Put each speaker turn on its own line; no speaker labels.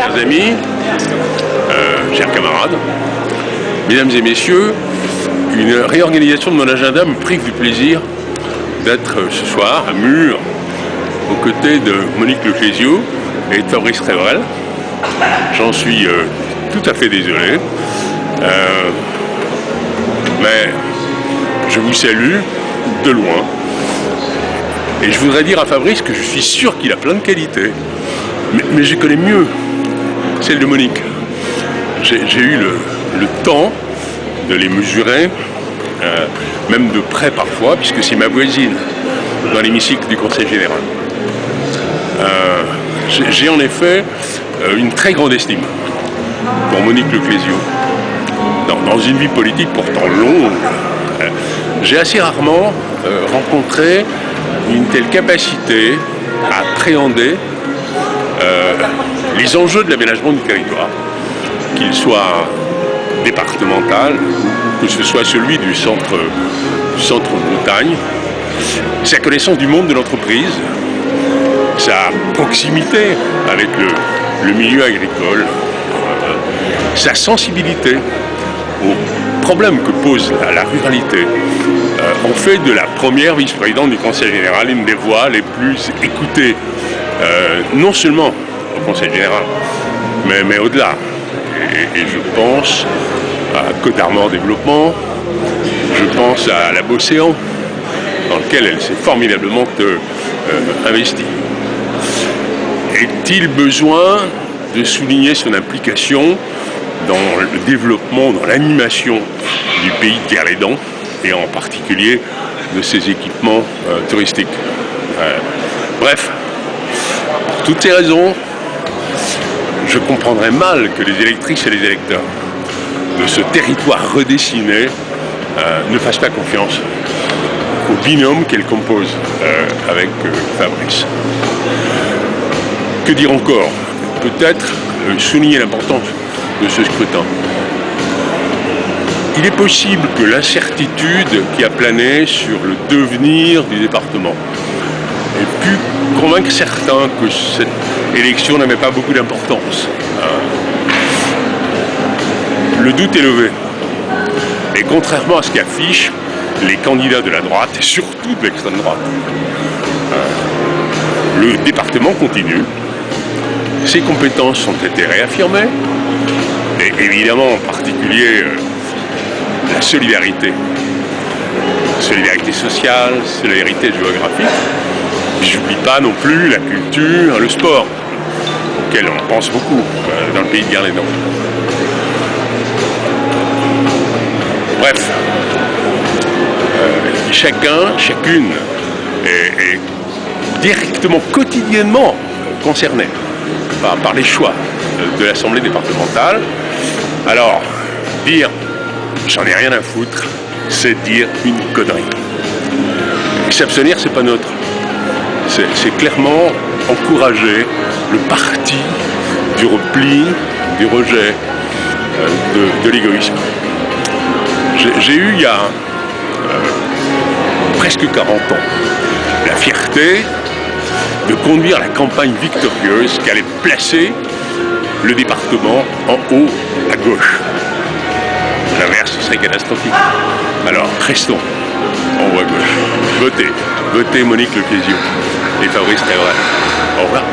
chers amis, chers camarades, mesdames et messieurs, une réorganisation de mon agenda me prive du plaisir d'être ce soir à Murs, aux côtés de Monique Leclésio et de Fabrice Révrel. J'en suis tout à fait désolé, mais je vous salue de loin. Et je voudrais dire à Fabrice que je suis sûr qu'il a plein de qualités, mais je connais mieux celle de Monique. J'ai eu le temps de les mesurer, même de près parfois, puisque c'est ma voisine dans l'hémicycle du Conseil général. J'ai en effet une très grande estime pour Monique Leclésio. Dans une vie politique pourtant longue, j'ai assez rarement rencontré une telle capacité à appréhender les enjeux de l'aménagement du territoire, qu'il soit départemental ou que ce soit celui du centre Bretagne, sa connaissance du monde de l'entreprise, sa proximité avec le milieu agricole, sa sensibilité aux problèmes que pose la ruralité, ont fait de la première vice-présidente du Conseil général une des voix les plus écoutées, non seulement au Conseil général, mais au-delà. Et je pense à Côte d'Armor Développement, je pense à la Beauséant, dans lequel elle s'est formidablement investie. Est-il besoin de souligner son implication dans le développement, dans l'animation du pays de Guerlédan, et en particulier de ses équipements touristiques. Bref, pour toutes ces raisons, je comprendrais mal que les électrices et les électeurs de ce territoire redessiné ne fassent pas confiance au binôme qu'elle compose avec Fabrice. Que dire encore? Peut-être souligner l'importance de ce scrutin. Il est possible que l'incertitude qui a plané sur le devenir du département ait pu convaincre certains que cette élection n'avait pas beaucoup d'importance. Le doute est levé. Et contrairement à ce qu'affichent les candidats de la droite, et surtout de l'extrême droite, le département continue. Ses compétences ont été réaffirmées. Et évidemment, en particulier, la solidarité. Solidarité sociale, solidarité géographique. Je n'oublie pas non plus la culture, le sport, auquel on pense beaucoup dans le pays de Guerlédan. Bref, chacune est directement, quotidiennement concernée par les choix de l'Assemblée départementale. Alors, dire « j'en ai rien à foutre », c'est dire une connerie. Et s'abstenir, c'est pas neutre. C'est clairement encourager le parti du repli, du rejet, de l'égoïsme. J'ai eu, il y a presque 40 ans, la fierté de conduire la campagne victorieuse qui allait placer le département en haut à gauche. L'inverse serait catastrophique. Alors, restons en haut à gauche. Votez Monique Leclésio et Fabrice Révrel. Au revoir.